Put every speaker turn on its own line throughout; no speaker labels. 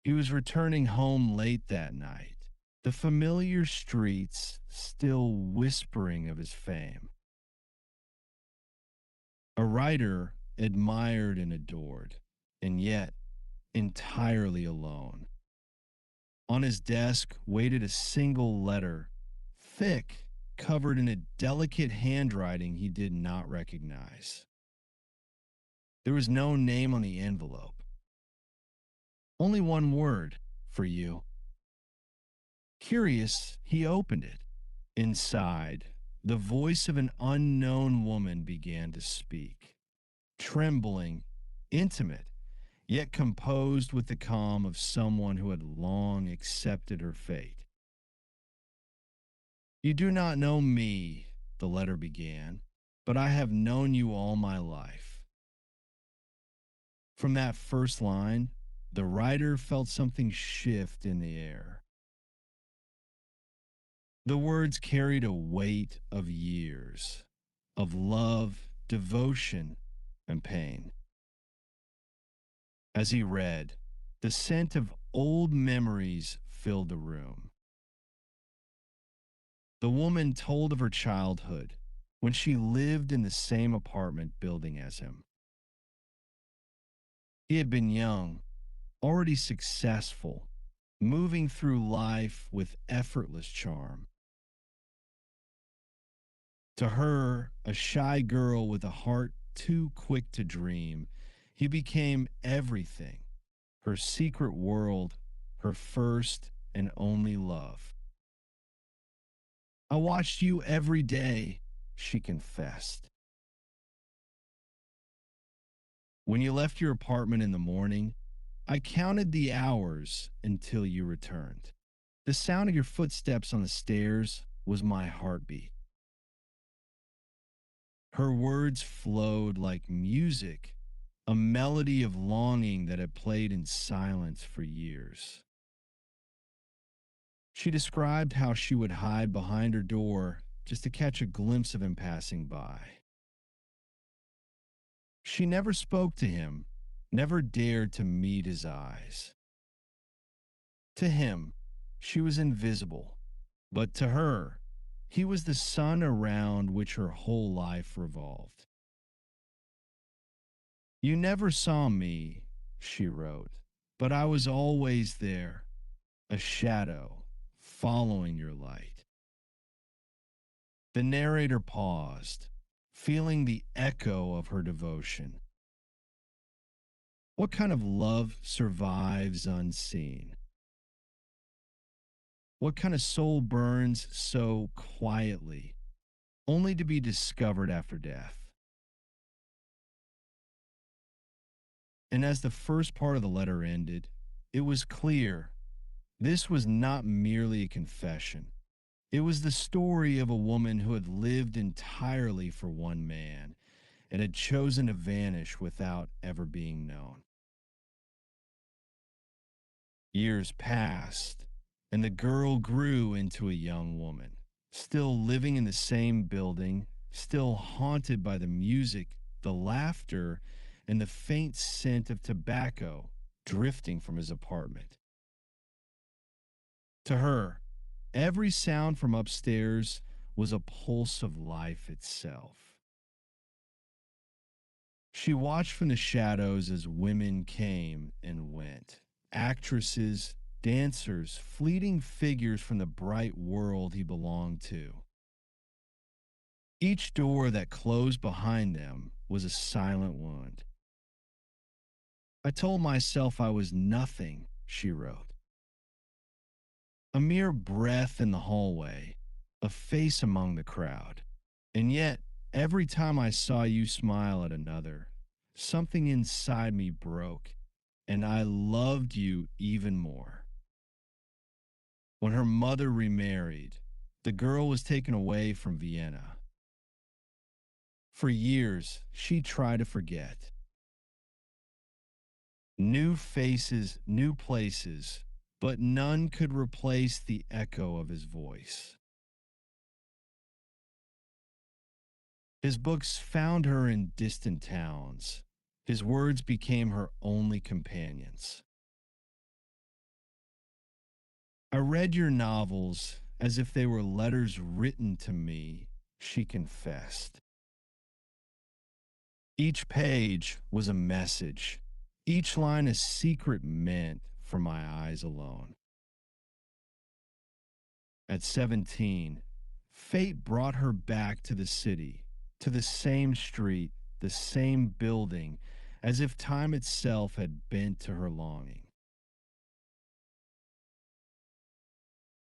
He was returning home late that night, the familiar streets still whispering of his fame. A writer admired and adored, and yet entirely alone. On his desk waited a single letter, thick, covered in a delicate handwriting he did not recognize. There was no name on the envelope, only one word: for you. Curious, he opened it. Inside, the voice of an unknown woman began to speak, trembling, intimate, yet composed with the calm of someone who had long accepted her fate. You do not know me, the letter began, but I have known you all my life. From that first line, the writer felt something shift in the air. The words carried a weight of years, of love, devotion, and pain. As he read, the scent of old memories filled the room. The woman told of her childhood when she lived in the same apartment building as him. He had been young, already successful, moving through life with effortless charm. To her, a shy girl with a heart too quick to dream, he became everything: her secret world, her first and only love. I watched you every day, she confessed. When you left your apartment in the morning, I counted the hours until you returned. The sound of your footsteps on the stairs was my heartbeat. Her words flowed like music, a melody of longing that had played in silence for years. She described how she would hide behind her door just to catch a glimpse of him passing by. She never spoke to him, never dared to meet his eyes. To him, she was invisible, but to her, he was the sun around which her whole life revolved. You never saw me, she wrote, but I was always there, a shadow following your light. The narrator paused, feeling the echo of her devotion. What kind of love survives unseen? What kind of soul burns so quietly, only to be discovered after death? And as the first part of the letter ended, it was clear this was not merely a confession. It was the story of a woman who had lived entirely for one man and had chosen to vanish without ever being known. Years passed, and the girl grew into a young woman, still living in the same building, still haunted by the music, the laughter, and the faint scent of tobacco drifting from his apartment. To her, every sound from upstairs was a pulse of life itself. She watched from the shadows as women came and went, actresses, dancers, fleeting figures from the bright world he belonged to. Each door that closed behind them was a silent wound. I told myself I was nothing, she wrote. A mere breath in the hallway, a face among the crowd. And yet, every time I saw you smile at another, something inside me broke, and I loved you even more. When her mother remarried, the girl was taken away from Vienna. For years, she tried to forget. New faces, new places, but none could replace the echo of his voice. His books found her in distant towns. His words became her only companions. I read your novels as if they were letters written to me, she confessed. Each page was a message, each line a secret meant for my eyes alone. At 17, fate brought her back to the city, to the same street, the same building, as if time itself had bent to her longing.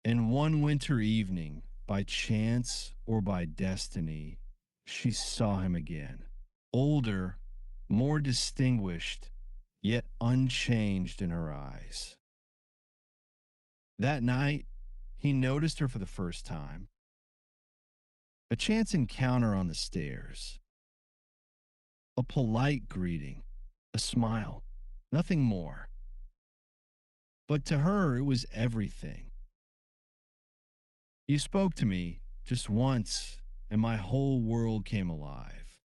And one winter evening, by chance or by destiny, she saw him again. Older, more distinguished, yet unchanged in her eyes. That night, he noticed her for the first time. A chance encounter on the stairs. A polite greeting. A smile. Nothing more. But to her, it was everything. You spoke to me just once, and my whole world came alive.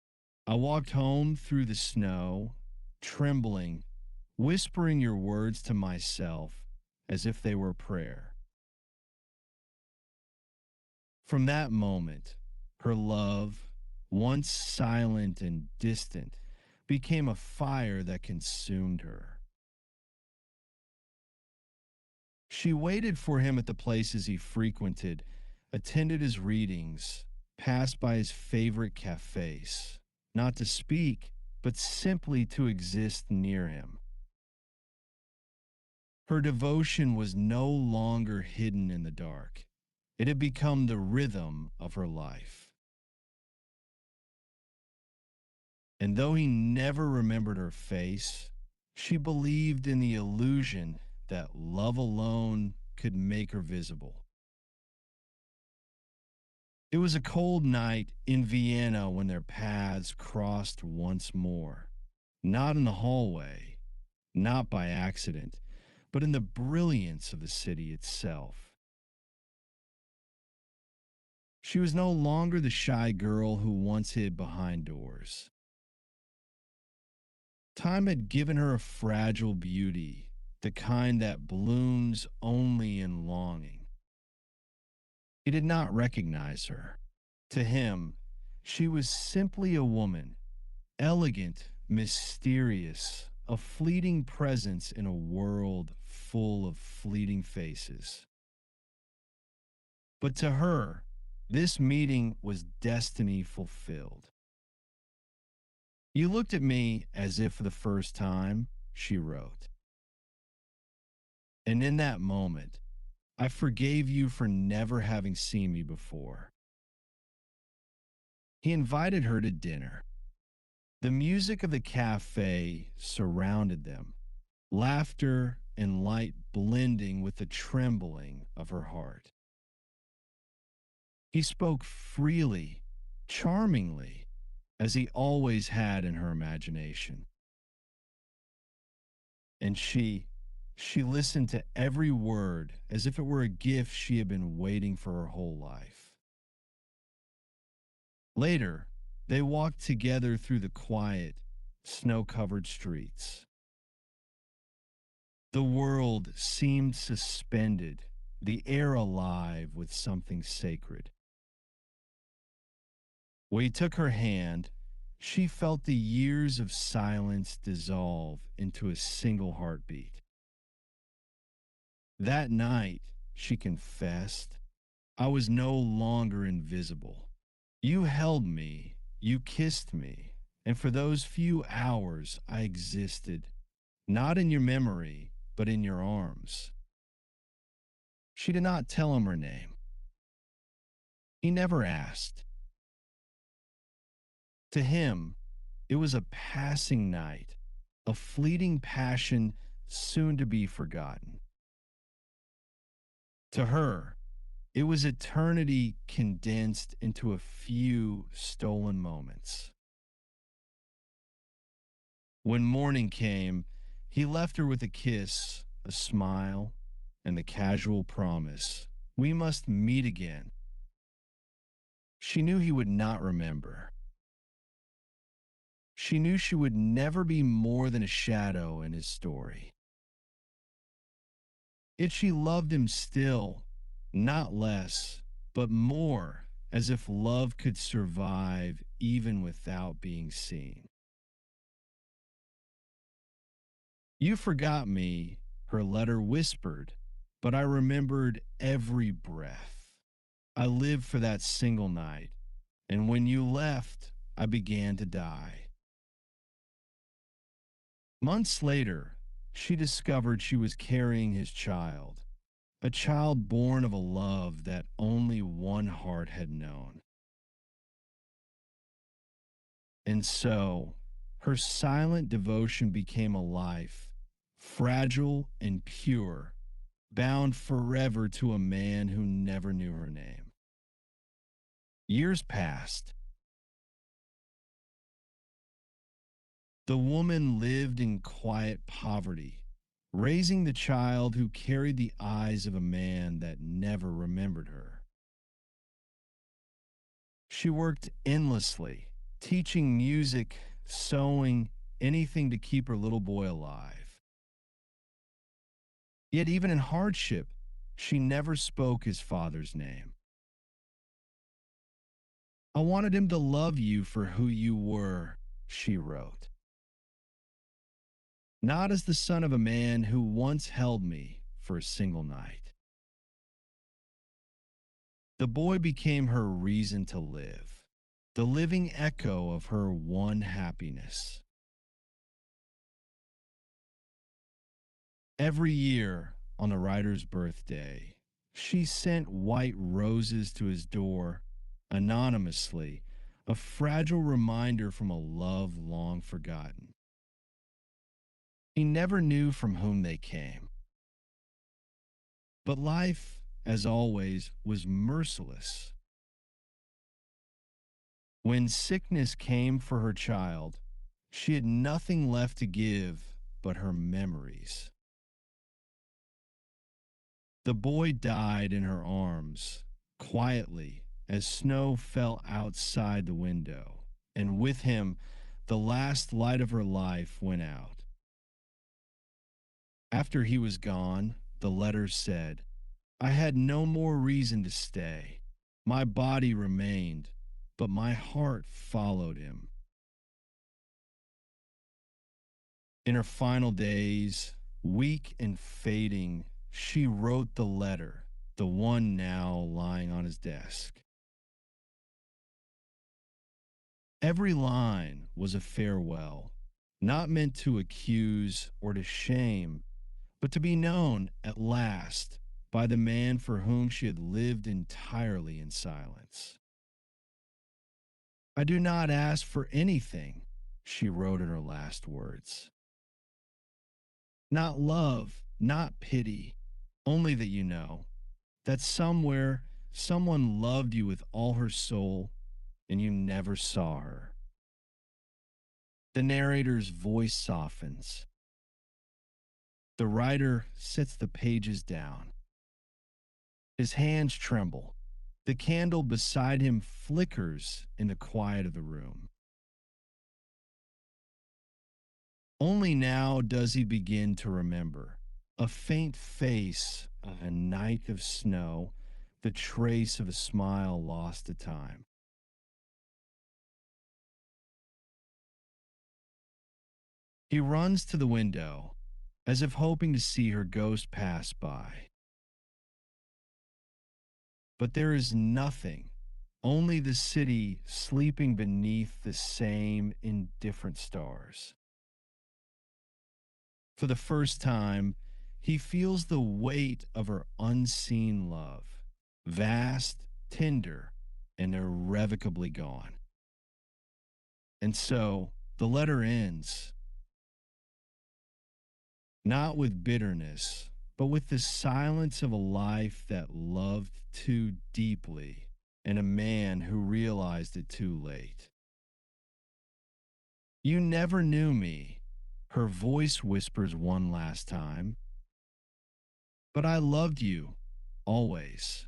I walked home through the snow, trembling, whispering your words to myself as if they were a prayer. From that moment, her love, once silent and distant, became a fire that consumed her. She waited for him at the places he frequented, attended his readings, passed by his favorite cafes, not to speak, but simply to exist near him. Her devotion was no longer hidden in the dark. It had become the rhythm of her life. And though he never remembered her face, she believed in the illusion that love alone could make her visible. It was a cold night in Vienna when their paths crossed once more. Not in the hallway, not by accident, but in the brilliance of the city itself. She was no longer the shy girl who once hid behind doors. Time had given her a fragile beauty, the kind that blooms only in longing. He did not recognize her. To him, she was simply a woman, elegant, mysterious, a fleeting presence in a world full of fleeting faces. But to her, this meeting was destiny fulfilled. You looked at me as if for the first time, she wrote. And in that moment, I forgave you for never having seen me before. He invited her to dinner. The music of the cafe surrounded them, laughter and light blending with the trembling of her heart. He spoke freely, charmingly, as he always had in her imagination. And she listened to every word as if it were a gift she had been waiting for her whole life. Later, they walked together through the quiet, snow covered streets. The world seemed suspended, the air alive with something sacred. When he took her hand, she felt the years of silence dissolve into a single heartbeat. That night, she confessed, I was no longer invisible. You held me, you kissed me, and for those few hours I existed, not in your memory, but in your arms. She did not tell him her name. He never asked. To him, it was a passing night, a fleeting passion soon to be forgotten. To her, it was eternity condensed into a few stolen moments. When morning came, he left her with a kiss, a smile, and the casual promise, we must meet again. She knew he would not remember. She knew she would never be more than a shadow in his story. Yet she loved him still, not less, but more, as if love could survive even without being seen. You forgot me, her letter whispered, but I remembered every breath. I lived for that single night, and when you left, I began to die. Months later, she discovered she was carrying his child, a child born of a love that only one heart had known. And so, her silent devotion became a life, fragile and pure, bound forever to a man who never knew her name. Years passed. The woman lived in quiet poverty, raising the child who carried the eyes of a man that never remembered her. She worked endlessly, teaching music, sewing, anything to keep her little boy alive. Yet, even in hardship, she never spoke his father's name. I wanted him to love you for who you were, she wrote. Not as the son of a man who once held me for a single night. The boy became her reason to live, the living echo of her one happiness. Every year on the writer's birthday, she sent white roses to his door, anonymously, a fragile reminder from a love long forgotten. He never knew from whom they came. But life, as always, was merciless. When sickness came for her child, she had nothing left to give but her memories. The boy died in her arms, quietly, as snow fell outside the window, and with him, the last light of her life went out. After he was gone, the letter said, I had no more reason to stay. My body remained, but my heart followed him. In her final days, weak and fading, she wrote the letter, the one now lying on his desk. Every line was a farewell, not meant to accuse or to shame, but to be known at last by the man for whom she had lived entirely in silence. I do not ask for anything, she wrote in her last words. Not love, not pity, only that you know that somewhere someone loved you with all her soul and you never saw her. The narrator's voice softens. The writer sets the pages down. His hands tremble. The candle beside him flickers in the quiet of the room. Only now does he begin to remember a faint face of a night of snow, the trace of a smile lost to time. He runs to the window, as if hoping to see her ghost pass by. But there is nothing, only the city sleeping beneath the same indifferent stars. For the first time, he feels the weight of her unseen love, vast, tender, and irrevocably gone. And so the letter ends, not with bitterness, but with the silence of a life that loved too deeply and a man who realized it too late. You never knew me, her voice whispers one last time, but I loved you always.